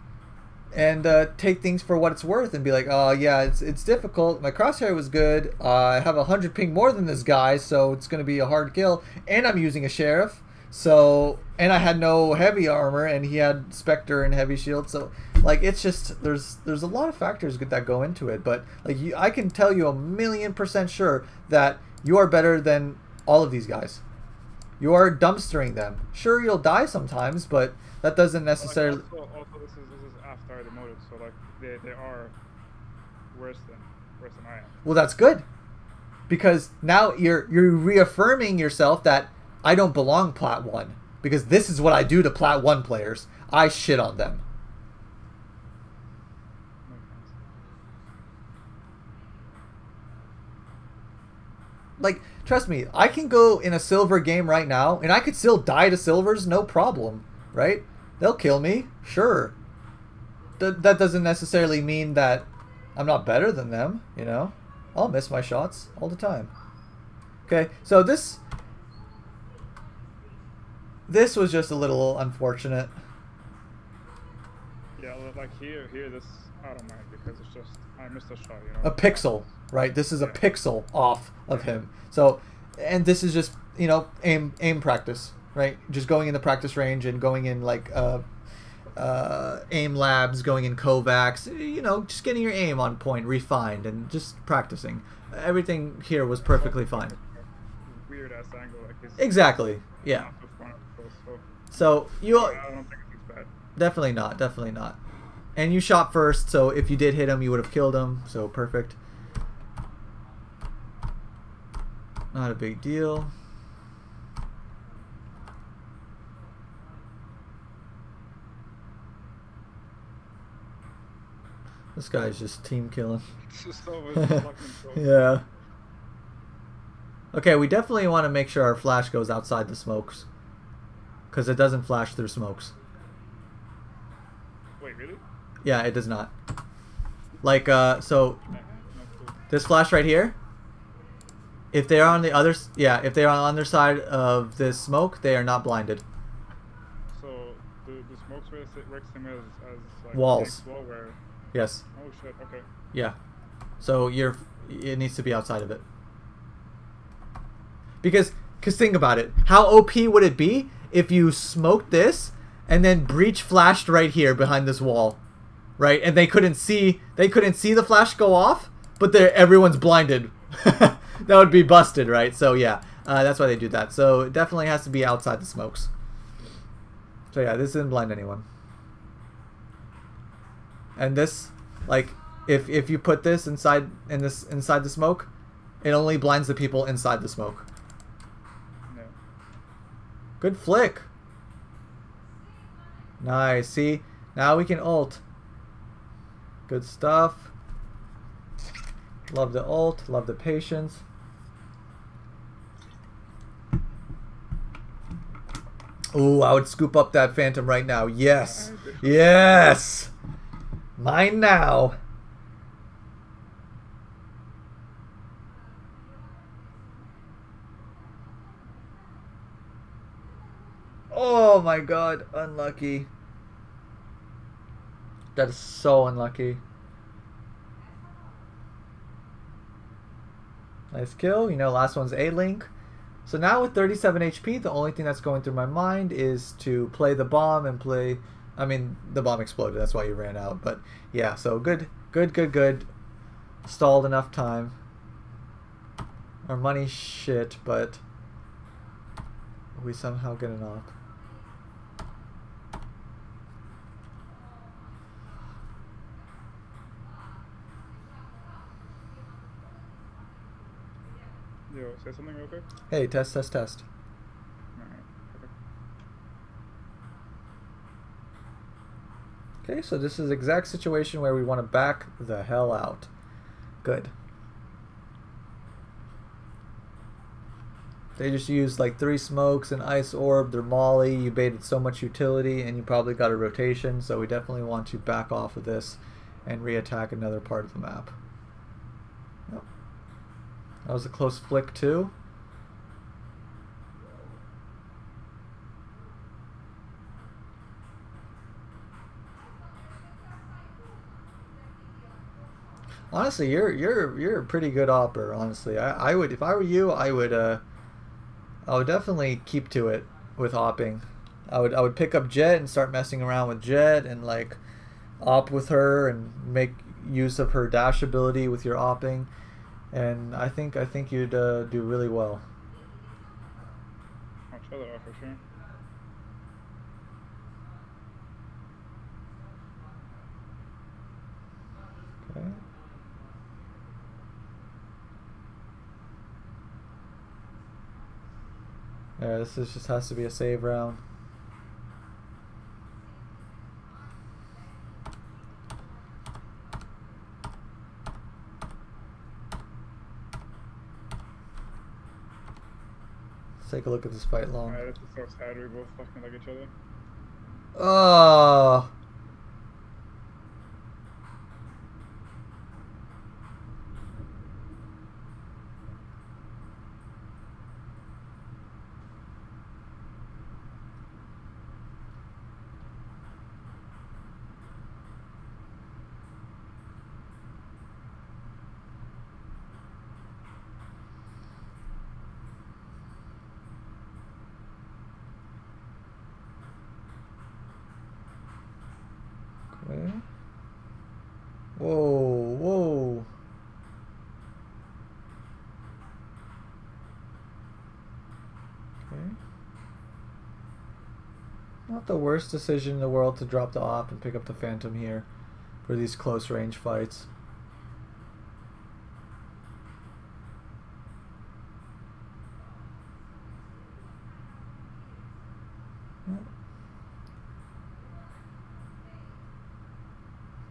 and take things for what it's worth and be like, oh yeah, it's difficult. My crosshair was good. I have 100 ping more than this guy, so it's gonna be a hard kill. And I'm using a sheriff, and I had no heavy armor, and he had Spectre and heavy shield. So like, it's just there's a lot of factors that go into it. But like, I can tell you 1,000,000% sure that you are better than all of these guys. You are dumpstering them. Sure, you'll die sometimes, but that doesn't necessarily. Also, this is after I demoted, so like they are worse than I am. Well, that's good, because now you're reaffirming yourself that I don't belong Plat 1, because this is what I do to Plat 1 players. I shit on them. Like, trust me, I can go in a silver game right now, and I could still die to silvers, no problem, right? They'll kill me, sure. That doesn't necessarily mean that I'm not better than them, you know? I'll miss my shots all the time. Okay, so this was just a little unfortunate. Yeah, like here, this I don't mind, because it's just I missed a shot, you know. A pixel, right? This is a pixel off of him. So, and this is just, aim practice, right? Just going in the practice range and going in like aim labs, going in Kovacs, just getting your aim on point, refined, and just practicing. Everything here was perfectly fine. Weird ass angle, like this. Exactly. Yeah. So you. I don't think it's bad. Definitely not. And you shot first, so if you did hit him, you would have killed him. So perfect. Not a big deal. This guy's just team killing. It's just always fucking so. Yeah. Okay, we definitely want to make sure our flash goes outside the smokes. Because it doesn't flash through smokes. Wait, really? Yeah, it does not. Like, so No, cool. this flash right here, if they are on the other, yeah, if they are on the other side of this smoke, they are not blinded. So the smokes work same as like Walls. wall where. Yes. Oh shit. Okay. Yeah. So it needs to be outside of it. Because think about it. How OP would it be if you smoked this and then breach flashed right here behind this wall, right? And they couldn't see the flash go off, but everyone's blinded. That would be busted, right? So yeah, that's why they do that. So it definitely has to be outside the smokes. So yeah, this didn't blind anyone. And this, like, if you put this inside the smoke, it only blinds the people inside the smoke. No. Good flick. Nice. See, now we can ult. Good stuff. Love the ult. Love the patience. Ooh, I would scoop up that Phantom right now. Yes. Yes. Mine now. Oh my god, unlucky. That is so unlucky. Nice kill. You know, last one's A-Link. So now with 37 HP, the only thing that's going through my mind is to play the bomb and play... I mean, the bomb exploded, that's why you ran out. But yeah, so good. Stalled enough time. Our money's shit, but we somehow get an op. Yo, say something real quick. Hey, test. Alright, perfect. Okay, so this is the exact situation where we want to back the hell out. Good. They just used like 3 smokes and ice orb, their molly, you baited so much utility, and you probably got a rotation, so we definitely want to back off of this and re-attack another part of the map. Yep. That was a close flick too. Honestly, you're a pretty good opper. Honestly, I would, if I were you, I would definitely keep to it with opping. I would pick up Jet and start messing around with Jet and like op with her and make use of her dash ability with your opping, and I think you'd do really well. I'll try that out for sure. Okay. Yeah, this just has to be a save round. Let's take a look at this fight long. Alright, this is so sad. We both fucking like each other. Oh. Okay. Whoa. Okay. Not the worst decision in the world to drop the op and pick up the Phantom here for these close range fights.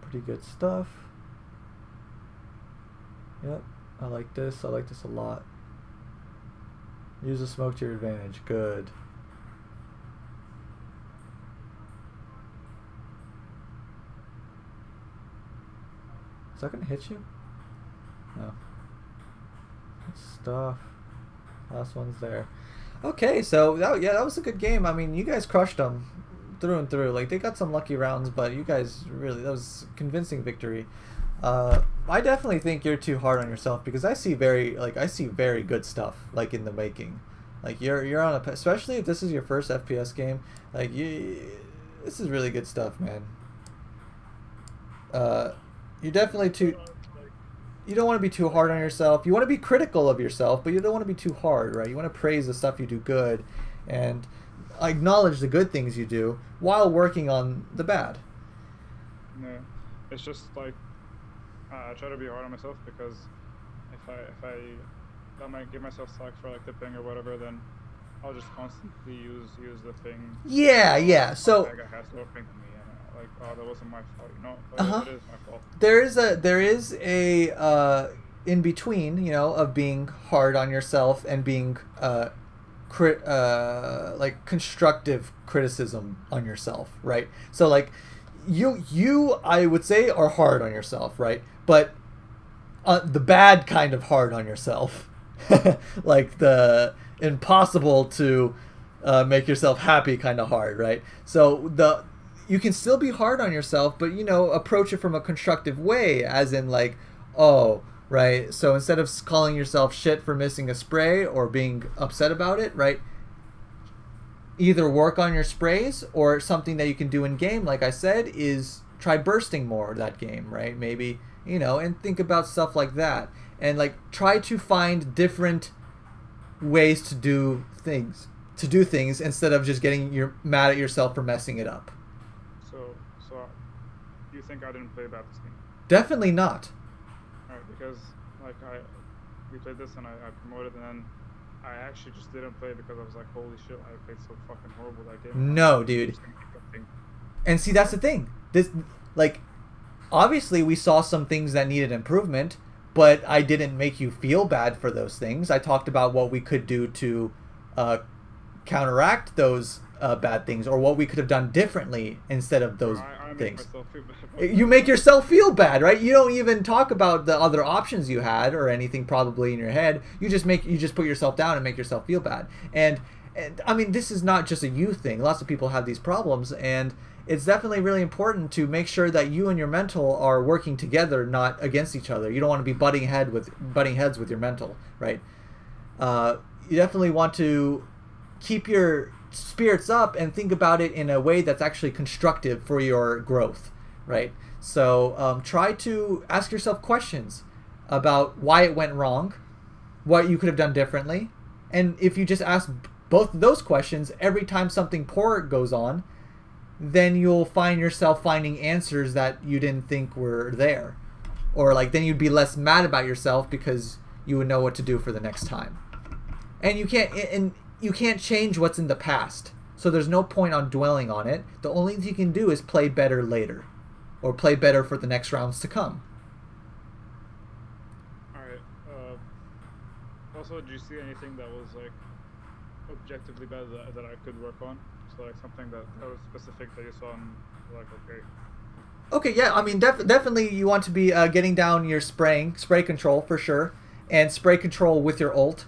Pretty good stuff. Yep, I like this. I like this a lot. Use the smoke to your advantage. Good. Is that gonna hit you? No. Good stuff. Last one's there. Okay, so that was a good game. I mean, you guys crushed them through and through. Like, they got some lucky rounds, but you guys really, that was a convincing victory. I definitely think you're too hard on yourself, because I see very good stuff like in the making. Like, you're on a, especially if this is your first FPS game. Like, this is really good stuff, man. You're definitely too. You don't want to be too hard on yourself. You want to be critical of yourself, but you don't want to be too hard, right? You want to praise the stuff you do good, and acknowledge the good things you do while working on the bad. No, it's just like I try to be hard on myself, because if I might give myself slack for like the ping or whatever, then I'll just constantly use the thing. Yeah. So like, I has to ping me, and like, oh, that wasn't my fault, you know. But it is my fault. There is a in between, you know, of being hard on yourself and being like constructive criticism on yourself, right? So like you I would say are hard on yourself, right? But the bad kind of hard on yourself, like the impossible to make yourself happy kind of hard, right? So you can still be hard on yourself, but, you know, approach it from a constructive way, as in like, oh, right? So instead of calling yourself shit for missing a spray or being upset about it, right? Either work on your sprays, or something that you can do in game, like I said, is try bursting more that game, right? Maybe, you know, and think about stuff like that. And like try to find different ways to do things instead of just getting mad at yourself for messing it up. So you think I didn't play bad this game? Definitely not. Alright, because like we played this and I promoted, and then I actually just didn't play because I was like, holy shit, I played so fucking horrible that game. No, dude. And see, that's the thing. This, like, obviously we saw some things that needed improvement, but I didn't make you feel bad for those things. I talked about what we could do to counteract those bad things, or what we could have done differently instead of those things. You make yourself feel bad, right? You don't even talk about the other options you had or anything probably in your head. You just put yourself down and make yourself feel bad. And I mean, this is not just a you thing. Lots of people have these problems, and it's definitely really important to make sure that you and your mental are working together, not against each other. You don't want to be butting heads with your mental, right? You definitely want to keep your spirits up and think about it in a way that's actually constructive for your growth, right? So try to ask yourself questions about why it went wrong, what you could have done differently, and if you just ask both of those questions every time something poor goes on, then you'll find yourself finding answers that you didn't think were there, or like then you'd be less mad about yourself because you would know what to do for the next time. And you can't change what's in the past, so there's no point on dwelling on it. The only thing you can do is play better later, or play better for the next rounds to come. Alright, also, did you see anything that was like objectively bad that I could work on? So like something that was specific that you saw and like, okay, yeah, I mean definitely you want to be getting down your spray control for sure, and spray control with your ult.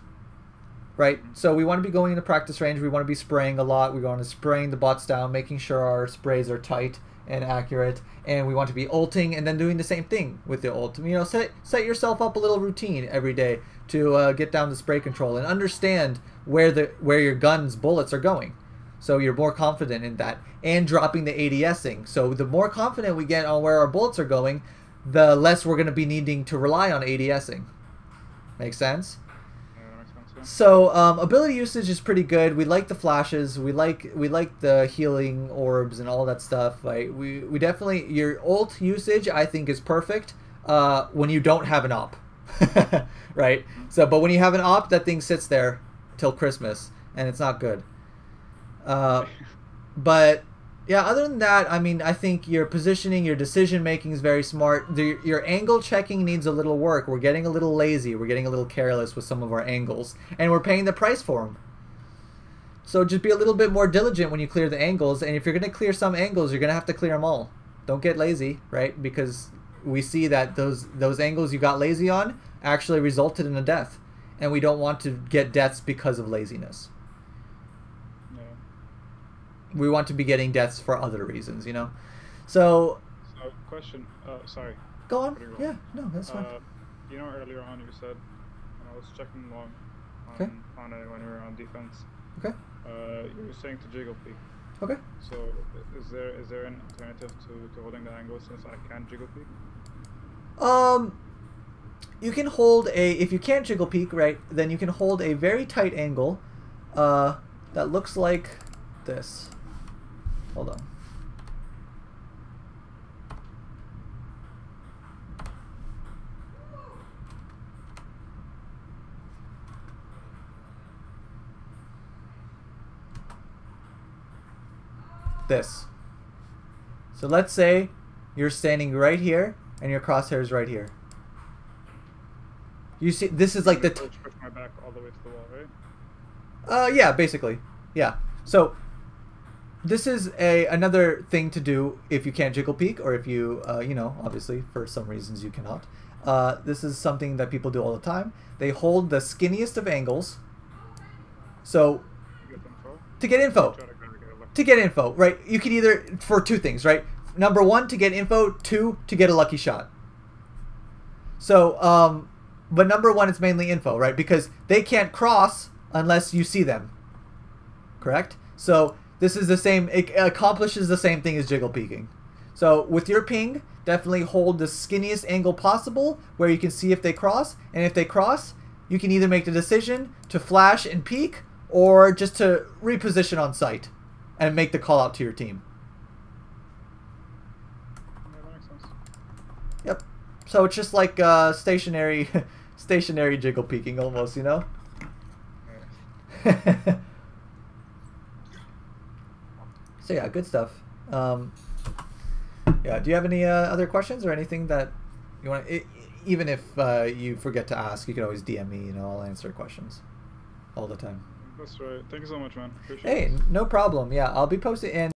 Right, so we want to be going into practice range. We want to be spraying a lot. We want to spraying the bots down, making sure our sprays are tight and accurate, and we want to be ulting and then doing the same thing with the ult. You know, set yourself up a little routine every day to get down the spray control and understand where your gun's bullets are going, so you're more confident in that, and dropping the ADSing. So the more confident we get on where our bullets are going, the less we're going to be needing to rely on ADSing. Make sense? So ability usage is pretty good. We like the flashes. We like the healing orbs and all that stuff. Like we definitely, your ult usage I think is perfect when you don't have an op, right? So but when you have an op, that thing sits there till Christmas and it's not good. But Yeah, other than that, I mean, I think your positioning, your decision making is very smart. Your angle checking needs a little work. We're getting a little lazy. We're getting a little careless with some of our angles. And we're paying the price for them. So just be a little bit more diligent when you clear the angles. And if you're going to clear some angles, you're going to have to clear them all. Don't get lazy, right? Because we see that those angles you got lazy on actually resulted in a death. And we don't want to get deaths because of laziness. We want to be getting deaths for other reasons, you know. So question. Sorry. Go on. Yeah. No, that's fine. You know, earlier on you said, when I was checking along on it when we were on defense. Okay. You were saying to jiggle peek. Okay. So is there an alternative to holding the angle since I can't jiggle peek? You can hold if you can't jiggle peek, right? Then you can hold a very tight angle, that looks like this. Hold on. This. So let's say you're standing right here and your crosshair is right here. You see, this is like the push my back all the way to the wall, right? Yeah, basically. Yeah. So this is another thing to do if you can't jiggle peek, or if you, you know, obviously for some reasons you cannot. This is something that people do all the time. They hold the skinniest of angles. So to get info. To get info, right? You can either, for two things, right? Number one, to get info. Two, to get a lucky shot. So, but number one, it's mainly info, right? Because they can't cross unless you see them. Correct? So this is the same, it accomplishes the same thing as jiggle peeking. So with your ping, definitely hold the skinniest angle possible where you can see if they cross. And if they cross, you can either make the decision to flash and peek, or just to reposition on sight and make the call out to your team. Yeah, that makes sense. Yep. So it's just like stationary jiggle peeking almost, you know? Yeah. So yeah, good stuff. Yeah, do you have any other questions or anything that you want? Even if you forget to ask, you can always DM me. You know, I'll answer questions all the time. That's right. Thank you so much, man. Appreciate it. Hey, no problem. Yeah, I'll be posting. And